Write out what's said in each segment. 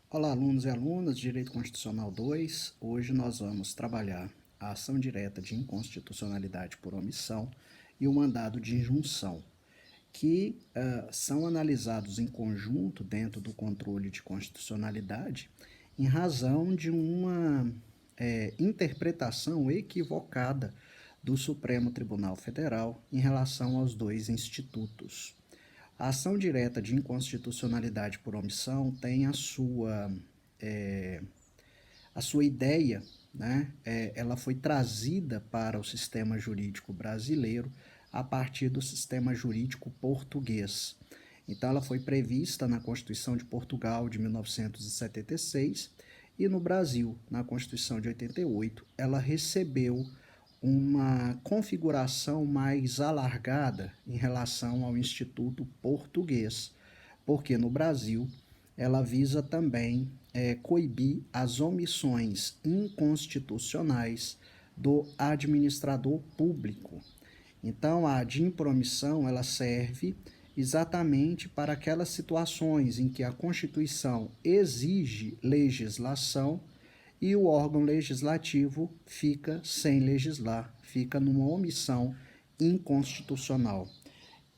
Olá, alunos e alunas de Direito Constitucional 2. Hoje nós vamos trabalhar a ação direta de inconstitucionalidade por omissão e o mandado de injunção, que são analisados em conjunto dentro do controle de constitucionalidade em razão de uma interpretação equivocada do Supremo Tribunal Federal em relação aos dois institutos. A ação direta de inconstitucionalidade por omissão tem a sua ideia, né? Ela foi trazida para o sistema jurídico brasileiro a partir do sistema jurídico português. Então, ela foi prevista na Constituição de Portugal de 1976 e no Brasil, na Constituição de 88, ela recebeu uma configuração mais alargada em relação ao Instituto Português, porque no Brasil ela visa também coibir as omissões inconstitucionais do administrador público. Então, a ADIM por omissão ela serve exatamente para aquelas situações em que a Constituição exige legislação e o órgão legislativo fica sem legislar, fica numa omissão inconstitucional.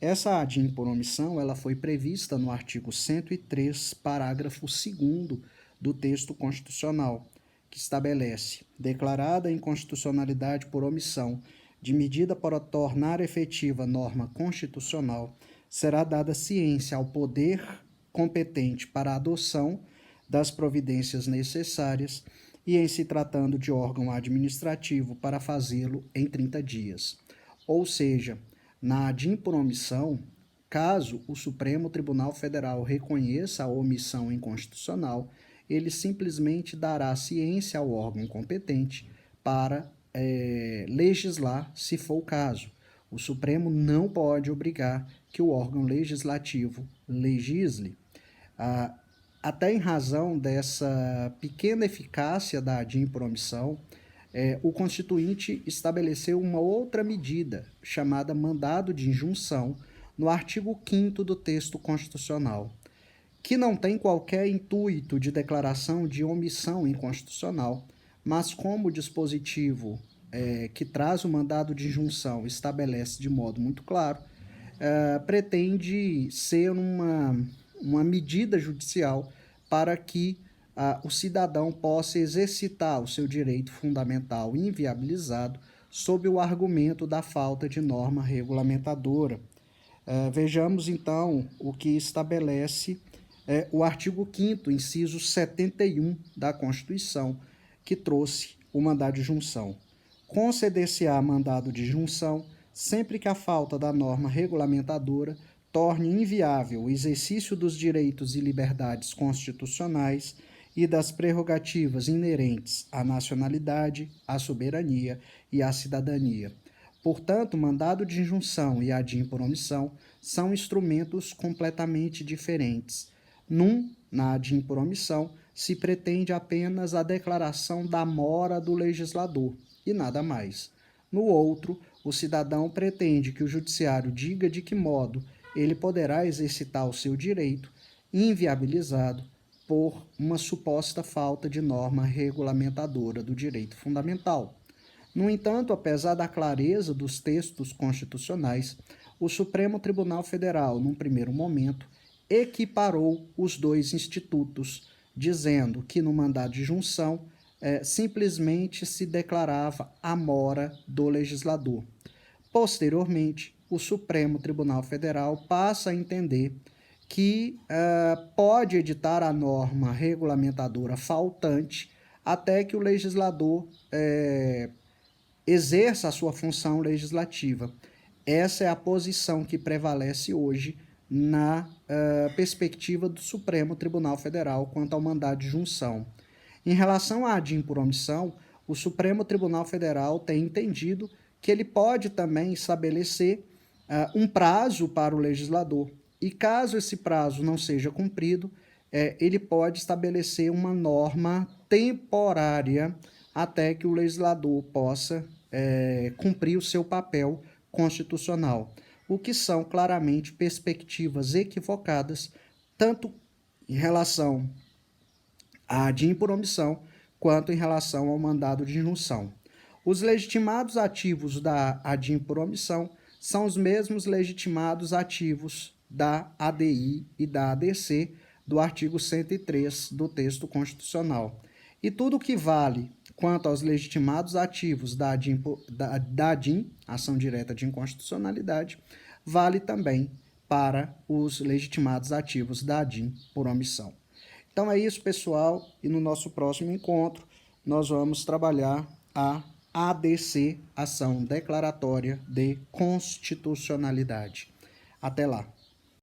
Essa ADIM por omissão ela foi prevista no artigo 103, parágrafo 2º do texto constitucional, que estabelece: declarada a inconstitucionalidade por omissão de medida para tornar efetiva norma constitucional, será dada ciência ao poder competente para a adoção das providências necessárias e, em se tratando de órgão administrativo, para fazê-lo em 30 dias. Ou seja, na ADIM por omissão, caso o Supremo Tribunal Federal reconheça a omissão inconstitucional, ele simplesmente dará ciência ao órgão competente para legislar, se for o caso. O Supremo não pode obrigar que o órgão legislativo legisle. Até em razão dessa pequena eficácia da ADIM por omissão, o Constituinte estabeleceu uma outra medida, chamada mandado de injunção, no artigo 5º do texto constitucional, que não tem qualquer intuito de declaração de omissão inconstitucional, mas como o dispositivo que traz o mandado de injunção estabelece de modo muito claro, pretende ser uma medida judicial para que o cidadão possa exercitar o seu direito fundamental inviabilizado sob o argumento da falta de norma regulamentadora. Vejamos, então, o que estabelece o artigo 5º, inciso 71 da Constituição, que trouxe o mandado de junção. Conceder-se-á mandado de junção sempre que a falta da norma regulamentadora torne inviável o exercício dos direitos e liberdades constitucionais e das prerrogativas inerentes à nacionalidade, à soberania e à cidadania. Portanto, o mandado de injunção e a ADIM por omissão são instrumentos completamente diferentes. Na ADIM por omissão, se pretende apenas a declaração da mora do legislador e nada mais. No outro, o cidadão pretende que o judiciário diga de que modo ele poderá exercitar o seu direito, inviabilizado por uma suposta falta de norma regulamentadora do direito fundamental. No entanto, apesar da clareza dos textos constitucionais, o Supremo Tribunal Federal, num primeiro momento, equiparou os dois institutos, dizendo que no mandado de junção simplesmente se declarava a mora do legislador. Posteriormente, o Supremo Tribunal Federal passa a entender que pode editar a norma regulamentadora faltante até que o legislador exerça a sua função legislativa. Essa é a posição que prevalece hoje na perspectiva do Supremo Tribunal Federal quanto ao mandado de junção. Em relação à ADIM por omissão, o Supremo Tribunal Federal tem entendido que ele pode também estabelecer um prazo para o legislador. E caso esse prazo não seja cumprido, ele pode estabelecer uma norma temporária até que o legislador possa cumprir o seu papel constitucional, o que são claramente perspectivas equivocadas, tanto em relação a ADIM por omissão, quanto em relação ao mandado de injunção. Os legitimados ativos da ADIM por omissão são os mesmos legitimados ativos da ADI e da ADC do artigo 103 do texto constitucional. E tudo que vale quanto aos legitimados ativos da ADIM, ação direta de inconstitucionalidade, vale também para os legitimados ativos da ADIM por omissão. Então é isso, pessoal, e no nosso próximo encontro nós vamos trabalhar a ADC, ação declaratória de constitucionalidade. Até lá.